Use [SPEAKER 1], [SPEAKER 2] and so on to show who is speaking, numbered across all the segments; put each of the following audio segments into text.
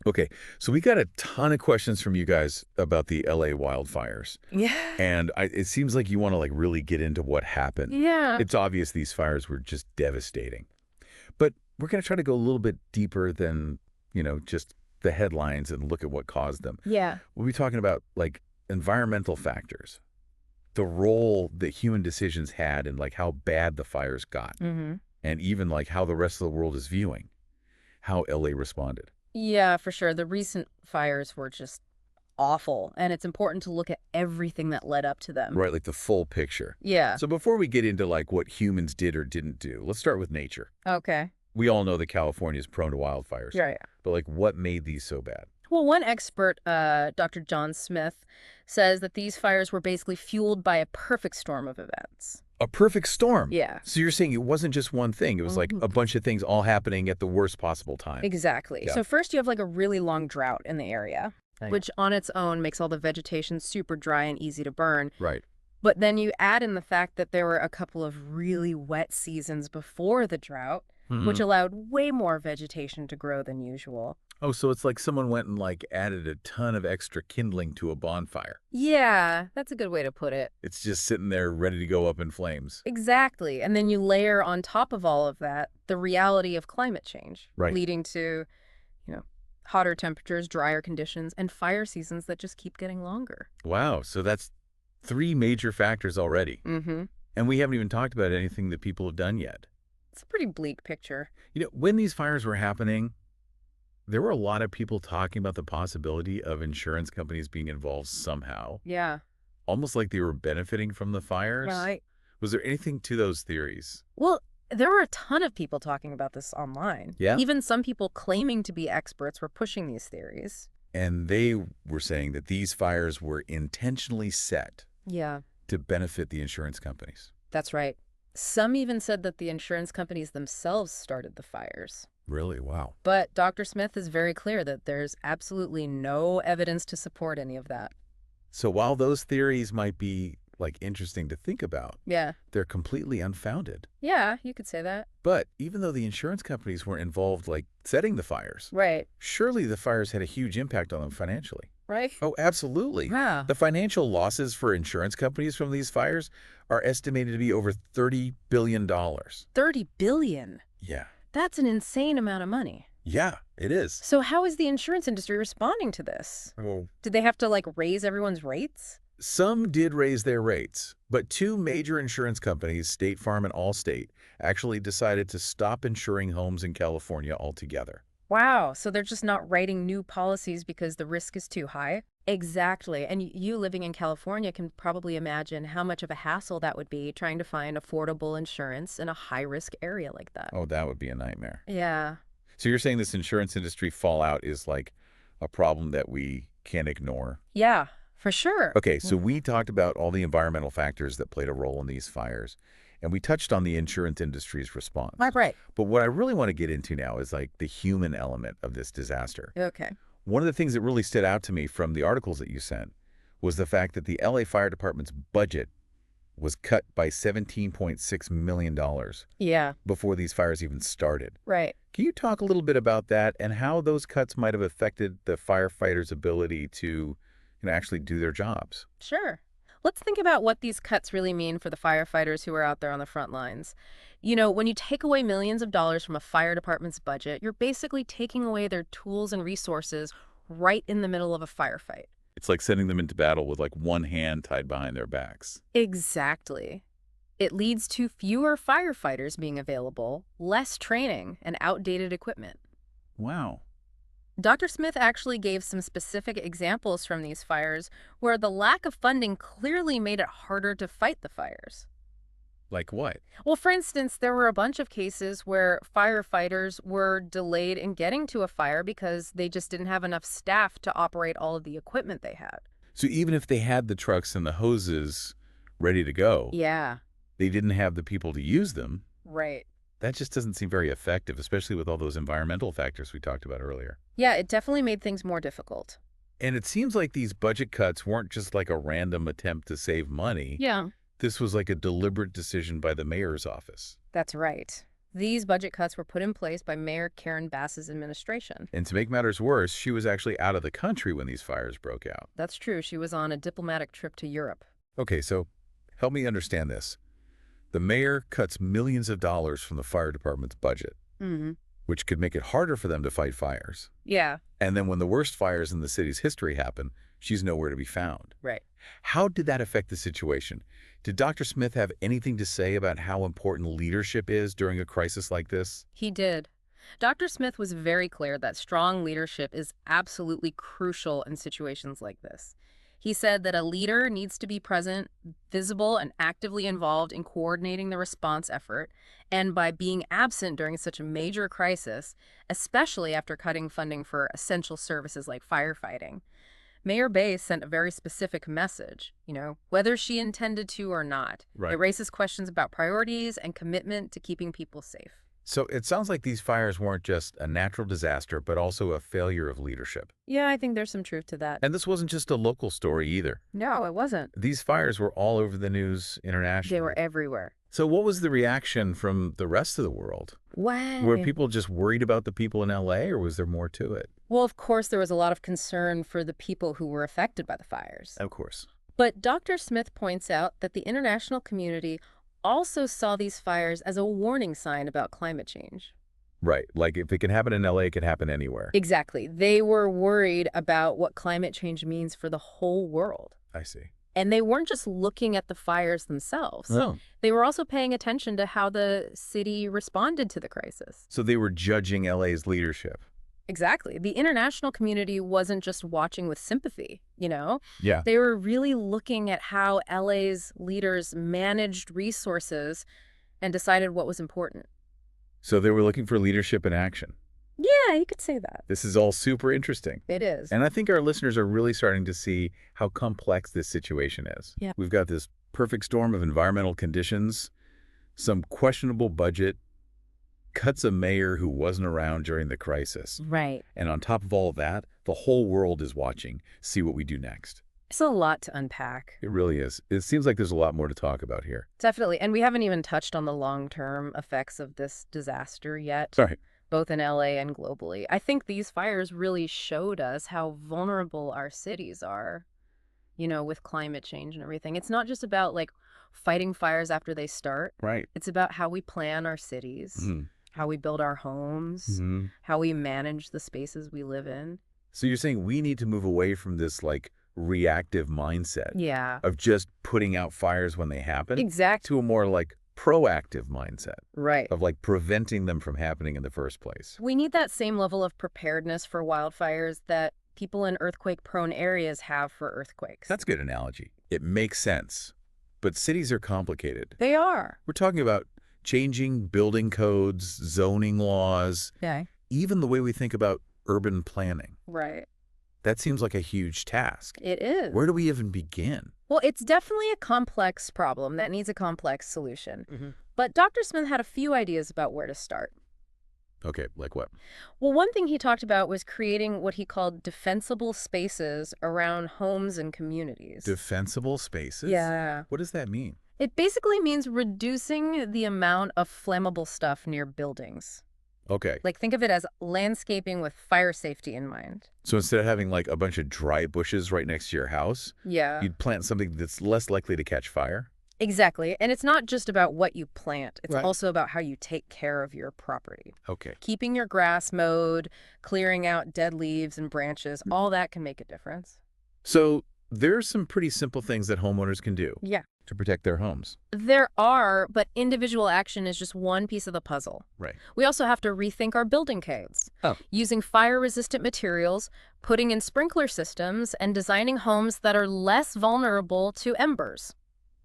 [SPEAKER 1] Okay, so we got a ton of questions from you guys about the LA wildfires.
[SPEAKER 2] Yeah.
[SPEAKER 1] And it seems like you want to like really get into what happened.
[SPEAKER 2] Yeah.
[SPEAKER 1] It's obvious these fires were just devastating. But we're going to try to go a little bit deeper than, just the headlines and look at what caused them.
[SPEAKER 2] Yeah.
[SPEAKER 1] We'll be talking about like environmental factors, the role that human decisions had in like how bad the fires got,
[SPEAKER 2] hmm
[SPEAKER 1] and even like how the rest of the world is viewing how LA responded.
[SPEAKER 2] Yeah, for sure. The recent fires were just awful, and it's important to look at everything that led up to them.
[SPEAKER 1] Right, like the full picture.
[SPEAKER 2] Yeah.
[SPEAKER 1] So before we get into like what humans did or didn't do, let's start with nature.
[SPEAKER 2] Okay.
[SPEAKER 1] We all know that California is prone to wildfires,
[SPEAKER 2] Yeah.
[SPEAKER 1] but like what made these so bad?
[SPEAKER 2] Well, one expert, Dr. John Smith, says that these fires were basically fueled by a perfect storm of events.
[SPEAKER 1] A perfect storm.
[SPEAKER 2] Yeah.
[SPEAKER 1] So you're saying it wasn't just one thing. It was like
[SPEAKER 2] Mhm.
[SPEAKER 1] a bunch of things all happening at the worst possible time.
[SPEAKER 2] Exactly.
[SPEAKER 1] Yeah.
[SPEAKER 2] So first you have like a really long drought in the area,
[SPEAKER 1] Right.
[SPEAKER 2] which on its own makes all the vegetation super dry and easy to burn.
[SPEAKER 1] Right.
[SPEAKER 2] But then you add in the fact that there were a couple of really wet seasons before the drought, which allowed way more vegetation to grow than usual.
[SPEAKER 1] Oh, so it's like someone went and like added a ton of extra kindling to a bonfire.
[SPEAKER 2] Yeah, that's a good way to put it.
[SPEAKER 1] It's just sitting there ready to go up in flames.
[SPEAKER 2] Exactly. And then you layer on top of all of that the reality of climate change,
[SPEAKER 1] Right.
[SPEAKER 2] leading to, you know, hotter temperatures, drier conditions, and fire seasons that just keep getting longer.
[SPEAKER 1] Wow. So that's three major factors already.
[SPEAKER 2] Mm-hmm.
[SPEAKER 1] And we haven't even talked about anything that people have done yet.
[SPEAKER 2] It's a pretty bleak picture.
[SPEAKER 1] When these fires were happening, there were a lot of people talking about the possibility of insurance companies being involved somehow,
[SPEAKER 2] Yeah.
[SPEAKER 1] almost like they were benefiting from the fires.
[SPEAKER 2] Right.
[SPEAKER 1] Was there anything to those theories?
[SPEAKER 2] Well, there were a ton of people talking about this online.
[SPEAKER 1] Yeah.
[SPEAKER 2] Even some people claiming to be experts were pushing these theories.
[SPEAKER 1] And they were saying that these fires were intentionally set
[SPEAKER 2] Yeah,
[SPEAKER 1] to benefit the insurance companies.
[SPEAKER 2] that's right. Some even said that the insurance companies themselves started the fires.
[SPEAKER 1] Really? Wow.
[SPEAKER 2] But Dr. Smith is very clear that there's absolutely no evidence to support any of that.
[SPEAKER 1] So while those theories might be like interesting to think about,
[SPEAKER 2] Yeah.
[SPEAKER 1] they're completely unfounded.
[SPEAKER 2] Yeah, you could say that.
[SPEAKER 1] But even though the insurance companies weren't involved like setting the fires,
[SPEAKER 2] Right.
[SPEAKER 1] surely the fires had a huge impact on them financially.
[SPEAKER 2] Right?
[SPEAKER 1] Oh, absolutely.
[SPEAKER 2] Yeah.
[SPEAKER 1] The financial losses for insurance companies from these fires are estimated to be over $30 billion.
[SPEAKER 2] 30 billion.
[SPEAKER 1] Yeah.
[SPEAKER 2] That's an insane amount of money.
[SPEAKER 1] Yeah, it is.
[SPEAKER 2] So how is the insurance industry responding to this?
[SPEAKER 1] Well,
[SPEAKER 2] Did they have to like raise everyone's rates?
[SPEAKER 1] some did raise their rates, but two major insurance companies, State Farm and Allstate, actually decided to stop insuring homes in California altogether.
[SPEAKER 2] Wow, so they're just not writing new policies because the risk is too high? Exactly. And you living in California can probably imagine how much of a hassle that would be trying to find affordable insurance in a high-risk area like that.
[SPEAKER 1] Oh, that would be a nightmare.
[SPEAKER 2] Yeah.
[SPEAKER 1] So you're saying this insurance industry fallout is like a problem that we can't ignore?
[SPEAKER 2] Yeah, for sure.
[SPEAKER 1] Okay, so we talked about all the environmental factors that played a role in these fires, and we touched on the insurance industry's response.
[SPEAKER 2] Right.
[SPEAKER 1] But what I really want to get into now is like the human element of this disaster.
[SPEAKER 2] Okay.
[SPEAKER 1] One of the things that really stood out to me from the articles that you sent was the fact that the LA Fire Department's budget was cut by $17.6 million
[SPEAKER 2] Yeah,
[SPEAKER 1] before these fires even started.
[SPEAKER 2] right.
[SPEAKER 1] Can you talk a little bit about that and how those cuts might have affected the firefighters' ability to actually do their jobs?
[SPEAKER 2] Sure. Let's think about what these cuts really mean for the firefighters who are out there on the front lines. When you take away millions of dollars from a fire department's budget, you're basically taking away their tools and resources right in the middle of a firefight.
[SPEAKER 1] It's like sending them into battle with like one hand tied behind their backs.
[SPEAKER 2] Exactly. It leads to fewer firefighters being available, less training, and outdated equipment.
[SPEAKER 1] Wow.
[SPEAKER 2] Dr. Smith actually gave some specific examples from these fires where the lack of funding clearly made it harder to fight the fires.
[SPEAKER 1] Like what?
[SPEAKER 2] Well, for instance, there were a bunch of cases where firefighters were delayed in getting to a fire because they just didn't have enough staff to operate all of the equipment they had.
[SPEAKER 1] So even if they had the trucks and the hoses ready to go,
[SPEAKER 2] Yeah,
[SPEAKER 1] they didn't have the people to use them.
[SPEAKER 2] right.
[SPEAKER 1] That just doesn't seem very effective, especially with all those environmental factors we talked about earlier.
[SPEAKER 2] Yeah, it definitely made things more difficult.
[SPEAKER 1] And it seems like these budget cuts weren't just like a random attempt to save money.
[SPEAKER 2] Yeah,
[SPEAKER 1] This was like a deliberate decision by the mayor's office.
[SPEAKER 2] that's right. These budget cuts were put in place by Mayor Karen Bass's administration.
[SPEAKER 1] And to make matters worse, she was actually out of the country when these fires broke out.
[SPEAKER 2] That's true. She was on a diplomatic trip to Europe.
[SPEAKER 1] Okay, so help me understand this. The mayor cuts millions of dollars from the fire department's budget,
[SPEAKER 2] Mm-hmm.
[SPEAKER 1] which could make it harder for them to fight fires.
[SPEAKER 2] Yeah,
[SPEAKER 1] And then when the worst fires in the city's history happen, she's nowhere to be found.
[SPEAKER 2] right.
[SPEAKER 1] How did that affect the situation? Did Dr. Smith have anything to say about how important leadership is during a crisis like this?
[SPEAKER 2] He did. Dr. Smith was very clear that strong leadership is absolutely crucial in situations like this. He said that a leader needs to be present, visible, and actively involved in coordinating the response effort, and by being absent during such a major crisis, especially after cutting funding for essential services like firefighting. Mayor Bass sent a very specific message, whether she intended to or not.
[SPEAKER 1] Right.
[SPEAKER 2] It raises questions about priorities and commitment to keeping people safe.
[SPEAKER 1] So it sounds like these fires weren't just a natural disaster, but also a failure of leadership.
[SPEAKER 2] Yeah, I think there's some truth to that.
[SPEAKER 1] And this wasn't just a local story either.
[SPEAKER 2] No, it wasn't.
[SPEAKER 1] These fires were all over the news internationally.
[SPEAKER 2] They were everywhere.
[SPEAKER 1] So what was the reaction from the rest of the world?
[SPEAKER 2] Wow.
[SPEAKER 1] Were people just worried about the people in LA, or was there more to it?
[SPEAKER 2] Well, of course, there was a lot of concern for the people who were affected by the fires.
[SPEAKER 1] Of course.
[SPEAKER 2] But Dr. Smith points out that the international community also saw these fires as a warning sign about climate change.
[SPEAKER 1] Right. Like if it can happen in LA, it can happen anywhere.
[SPEAKER 2] Exactly. They were worried about what climate change means for the whole world.
[SPEAKER 1] I see.
[SPEAKER 2] And they weren't just looking at the fires themselves.
[SPEAKER 1] Oh.
[SPEAKER 2] They were also paying attention to how the city responded to the crisis.
[SPEAKER 1] So they were judging LA's leadership.
[SPEAKER 2] Exactly. The international community wasn't just watching with sympathy,
[SPEAKER 1] Yeah.
[SPEAKER 2] They were really looking at how LA's leaders managed resources and decided what was important.
[SPEAKER 1] So they were looking for leadership in action.
[SPEAKER 2] Yeah, you could say that.
[SPEAKER 1] This is all super interesting.
[SPEAKER 2] It is.
[SPEAKER 1] And I think our listeners are really starting to see how complex this situation is.
[SPEAKER 2] Yeah.
[SPEAKER 1] We've got this perfect storm of environmental conditions, some questionable budget, cuts a mayor who wasn't around during the crisis.
[SPEAKER 2] Right.
[SPEAKER 1] And on top of all of that, the whole world is watching, see what we do next.
[SPEAKER 2] It's a lot to unpack.
[SPEAKER 1] It really is. It seems like there's a lot more to talk about here.
[SPEAKER 2] Definitely. And we haven't even touched on the long-term effects of this disaster yet.
[SPEAKER 1] Sorry.
[SPEAKER 2] Both in LA and globally. I think these fires really showed us how vulnerable our cities are, with climate change and everything. It's not just about fighting fires after they start.
[SPEAKER 1] Right.
[SPEAKER 2] It's about how we plan our cities,
[SPEAKER 1] Mm-hmm.
[SPEAKER 2] how we build our homes,
[SPEAKER 1] Mm-hmm.
[SPEAKER 2] how we manage the spaces we live in.
[SPEAKER 1] So you're saying we need to move away from this reactive mindset
[SPEAKER 2] Yeah,
[SPEAKER 1] of just putting out fires when they happen
[SPEAKER 2] exactly.
[SPEAKER 1] to a more proactive mindset
[SPEAKER 2] Right.
[SPEAKER 1] of preventing them from happening in the first place.
[SPEAKER 2] We need that same level of preparedness for wildfires that people in earthquake-prone areas have for earthquakes.
[SPEAKER 1] That's a good analogy. It makes sense. But cities are complicated.
[SPEAKER 2] They are.
[SPEAKER 1] We're talking about changing building codes, zoning laws,
[SPEAKER 2] Yeah.
[SPEAKER 1] even the way we think about urban planning.
[SPEAKER 2] Right.
[SPEAKER 1] That seems like a huge task.
[SPEAKER 2] It is.
[SPEAKER 1] Where do we even begin?
[SPEAKER 2] Well, it's definitely a complex problem that needs a complex solution.
[SPEAKER 1] Mm-hmm.
[SPEAKER 2] But Dr. Smith had a few ideas about where to start.
[SPEAKER 1] Okay, like what?
[SPEAKER 2] Well, one thing he talked about was creating what he called defensible spaces around homes and communities.
[SPEAKER 1] Defensible spaces?
[SPEAKER 2] Yeah.
[SPEAKER 1] What does that mean?
[SPEAKER 2] It basically means reducing the amount of flammable stuff near buildings.
[SPEAKER 1] Okay.
[SPEAKER 2] Think of it as landscaping with fire safety in mind.
[SPEAKER 1] So instead of having a bunch of dry bushes right next to your house,
[SPEAKER 2] Yeah.
[SPEAKER 1] you'd plant something that's less likely to catch fire?
[SPEAKER 2] Exactly. And it's not just about what you plant. It's
[SPEAKER 1] Right.
[SPEAKER 2] also about how you take care of your property.
[SPEAKER 1] Okay.
[SPEAKER 2] Keeping your grass mowed, clearing out dead leaves and branches, all that can make a difference.
[SPEAKER 1] So there's some pretty simple things that homeowners can do
[SPEAKER 2] Yeah.
[SPEAKER 1] to protect their homes.
[SPEAKER 2] There are, but individual action is just one piece of the puzzle.
[SPEAKER 1] Right.
[SPEAKER 2] We also have to rethink our building codes.
[SPEAKER 1] Oh.
[SPEAKER 2] Using fire-resistant materials, putting in sprinkler systems, and designing homes that are less vulnerable to embers.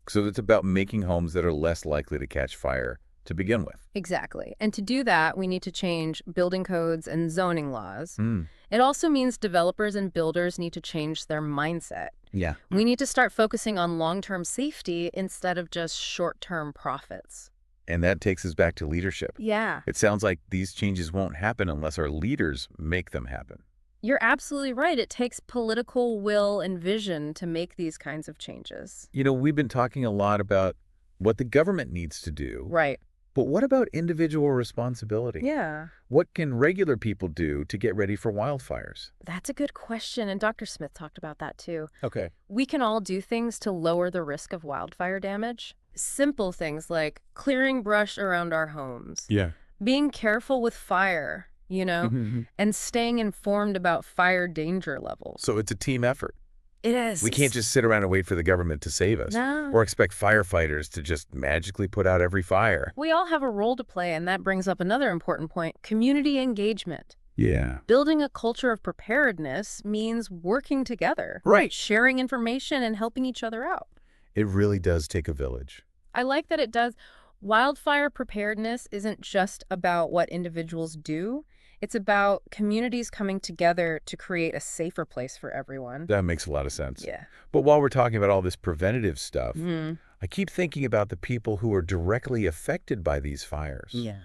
[SPEAKER 1] So it's about making homes that are less likely to catch fire to begin with.
[SPEAKER 2] Exactly. And to do that, we need to change building codes and zoning laws.
[SPEAKER 1] Mm.
[SPEAKER 2] It also means developers and builders need to change their mindset.
[SPEAKER 1] Yeah.
[SPEAKER 2] We need to start focusing on long-term safety instead of just short-term profits.
[SPEAKER 1] And that takes us back to leadership.
[SPEAKER 2] Yeah.
[SPEAKER 1] It sounds like these changes won't happen unless our leaders make them happen.
[SPEAKER 2] You're absolutely right. It takes political will and vision to make these kinds of changes.
[SPEAKER 1] We've been talking a lot about what the government needs to do.
[SPEAKER 2] Right.
[SPEAKER 1] But what about individual responsibility?
[SPEAKER 2] Yeah.
[SPEAKER 1] What can regular people do to get ready for wildfires?
[SPEAKER 2] That's a good question, and Dr. Smith talked about that too.
[SPEAKER 1] Okay.
[SPEAKER 2] We can all do things to lower the risk of wildfire damage. Simple things like clearing brush around our homes,
[SPEAKER 1] Yeah.
[SPEAKER 2] being careful with fire,
[SPEAKER 1] Hmm.
[SPEAKER 2] and staying informed about fire danger levels.
[SPEAKER 1] So it's a team effort.
[SPEAKER 2] It is.
[SPEAKER 1] We can't just sit around and wait for the government to save us
[SPEAKER 2] No.
[SPEAKER 1] or expect firefighters to just magically put out every fire.
[SPEAKER 2] We all have a role to play, and that brings up another important point, community engagement.
[SPEAKER 1] Yeah.
[SPEAKER 2] Building a culture of preparedness means working together,
[SPEAKER 1] Right.
[SPEAKER 2] sharing information, and helping each other out.
[SPEAKER 1] It really does take a village.
[SPEAKER 2] I like that it does. Wildfire preparedness isn't just about what individuals do. It's about communities coming together to create a safer place for everyone.
[SPEAKER 1] That makes a lot of sense.
[SPEAKER 2] Yeah.
[SPEAKER 1] But while we're talking about all this preventative stuff,
[SPEAKER 2] Mm.
[SPEAKER 1] I keep thinking about the people who are directly affected by these fires.
[SPEAKER 2] Yeah.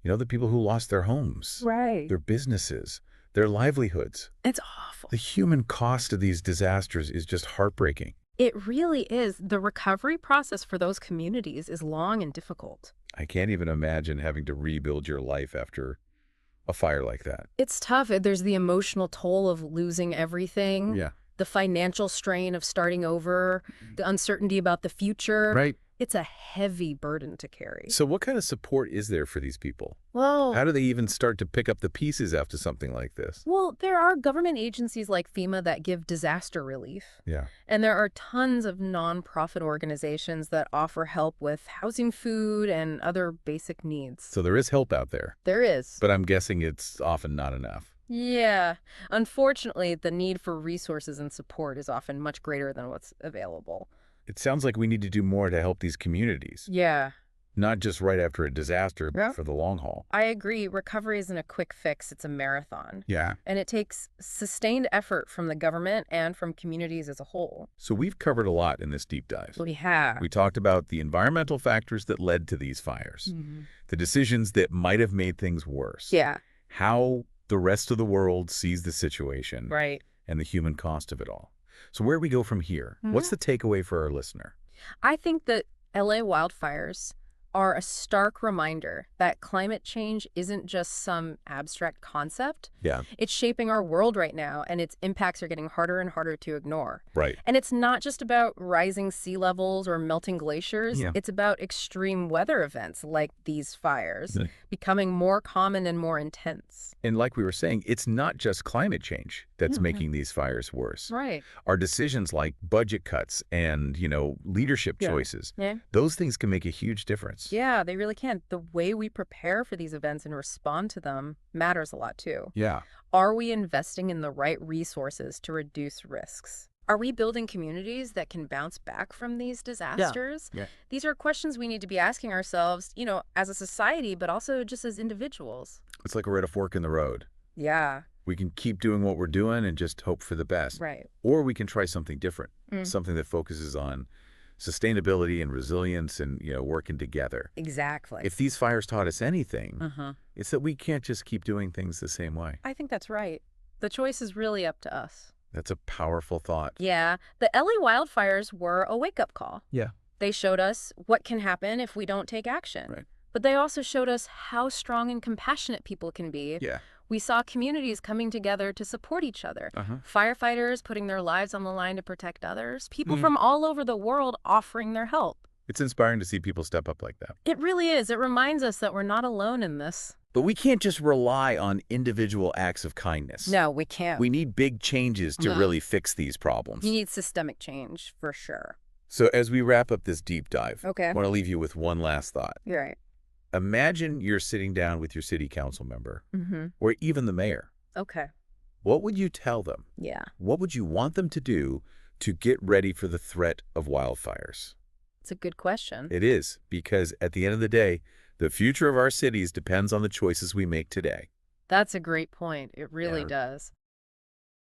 [SPEAKER 1] You know, the people who lost their homes,
[SPEAKER 2] Right.
[SPEAKER 1] their businesses, their livelihoods.
[SPEAKER 2] It's awful.
[SPEAKER 1] The human cost of these disasters is just heartbreaking.
[SPEAKER 2] It really is. The recovery process for those communities is long and difficult.
[SPEAKER 1] I can't even imagine having to rebuild your life after a fire like that.
[SPEAKER 2] It's tough. There's the emotional toll of losing everything,
[SPEAKER 1] Yeah.
[SPEAKER 2] the financial strain of starting over, the uncertainty about the future.
[SPEAKER 1] Right.
[SPEAKER 2] It's a heavy burden to carry.
[SPEAKER 1] So what kind of support is there for these people?
[SPEAKER 2] Well,
[SPEAKER 1] How do they even start to pick up the pieces after something like this?
[SPEAKER 2] there are government agencies like FEMA that give disaster relief.
[SPEAKER 1] Yeah.
[SPEAKER 2] And there are tons of nonprofit organizations that offer help with housing, food, and other basic needs.
[SPEAKER 1] So there is help out there,
[SPEAKER 2] There is.
[SPEAKER 1] but I'm guessing it's often not enough.
[SPEAKER 2] Yeah. Unfortunately, the need for resources and support is often much greater than what's available.
[SPEAKER 1] It sounds like we need to do more to help these communities,
[SPEAKER 2] Yeah.
[SPEAKER 1] not just right after a disaster,
[SPEAKER 2] Yeah.
[SPEAKER 1] but for the long haul.
[SPEAKER 2] I agree. Recovery isn't a quick fix. It's a marathon.
[SPEAKER 1] Yeah.
[SPEAKER 2] And it takes sustained effort from the government and from communities as a whole.
[SPEAKER 1] So we've covered a lot in this deep dive.
[SPEAKER 2] We have.
[SPEAKER 1] We talked about the environmental factors that led to these fires,
[SPEAKER 2] Mhm.
[SPEAKER 1] the decisions that might have made things worse,
[SPEAKER 2] Yeah.
[SPEAKER 1] how the rest of the world sees the situation,
[SPEAKER 2] Right.
[SPEAKER 1] and the human cost of it all. So where do we go from here? What's the takeaway for our listener?
[SPEAKER 2] I think that LA wildfires are a stark reminder that climate change isn't just some abstract concept.
[SPEAKER 1] Yeah.
[SPEAKER 2] It's shaping our world right now, and its impacts are getting harder and harder to ignore.
[SPEAKER 1] Right.
[SPEAKER 2] And it's not just about rising sea levels or melting glaciers.
[SPEAKER 1] Yeah.
[SPEAKER 2] It's about extreme weather events like these fires
[SPEAKER 1] Yeah.
[SPEAKER 2] becoming more common and more intense.
[SPEAKER 1] And like we were saying, it's not just climate change that's making these fires worse.
[SPEAKER 2] Right.
[SPEAKER 1] Our decisions like budget cuts and, leadership
[SPEAKER 2] Yeah.
[SPEAKER 1] choices,
[SPEAKER 2] Yeah.
[SPEAKER 1] those things can make a huge difference.
[SPEAKER 2] Yeah, they really can. The way we prepare for these events and respond to them matters a lot too.
[SPEAKER 1] Yeah.
[SPEAKER 2] Are we investing in the right resources to reduce risks? Are we building communities that can bounce back from these disasters?
[SPEAKER 1] Yeah.
[SPEAKER 2] These are questions we need to be asking ourselves, as a society, but also just as individuals.
[SPEAKER 1] It's like we're at a fork in the road.
[SPEAKER 2] Yeah,
[SPEAKER 1] We can keep doing what we're doing and just hope for the best.
[SPEAKER 2] right.
[SPEAKER 1] Or we can try something different,
[SPEAKER 2] Mm.
[SPEAKER 1] something that focuses on sustainability and resilience and, working together.
[SPEAKER 2] Exactly.
[SPEAKER 1] If these fires taught us anything,
[SPEAKER 2] Uh-huh.
[SPEAKER 1] it's that we can't just keep doing things the same way.
[SPEAKER 2] I think that's right. The choice is really up to us.
[SPEAKER 1] That's a powerful thought.
[SPEAKER 2] Yeah, the LA wildfires were a wake-up call.
[SPEAKER 1] Yeah.
[SPEAKER 2] They showed us what can happen if we don't take action.
[SPEAKER 1] Right.
[SPEAKER 2] But they also showed us how strong and compassionate people can be.
[SPEAKER 1] Yeah.
[SPEAKER 2] We saw communities coming together to support each other.
[SPEAKER 1] Uh-huh.
[SPEAKER 2] Firefighters putting their lives on the line to protect others. People from all over the world offering their help.
[SPEAKER 1] It's inspiring to see people step up like that.
[SPEAKER 2] It really is. It reminds us that we're not alone in this.
[SPEAKER 1] But we can't just rely on individual acts of kindness.
[SPEAKER 2] No, we can't.
[SPEAKER 1] We need big changes to really fix these problems.
[SPEAKER 2] You need systemic change, for sure.
[SPEAKER 1] So as we wrap up this deep dive,
[SPEAKER 2] Okay.
[SPEAKER 1] I want to leave you with one last thought.
[SPEAKER 2] You're right.
[SPEAKER 1] Imagine you're sitting down with your city council member
[SPEAKER 2] Mm-hmm.
[SPEAKER 1] or even the mayor.
[SPEAKER 2] Okay.
[SPEAKER 1] What would you tell them?
[SPEAKER 2] Yeah.
[SPEAKER 1] What would you want them to do to get ready for the threat of wildfires?
[SPEAKER 2] It's a good question.
[SPEAKER 1] It is, because at the end of the day, the future of our cities depends on the choices we make today.
[SPEAKER 2] That's a great point. It really
[SPEAKER 1] Yeah.
[SPEAKER 2] does.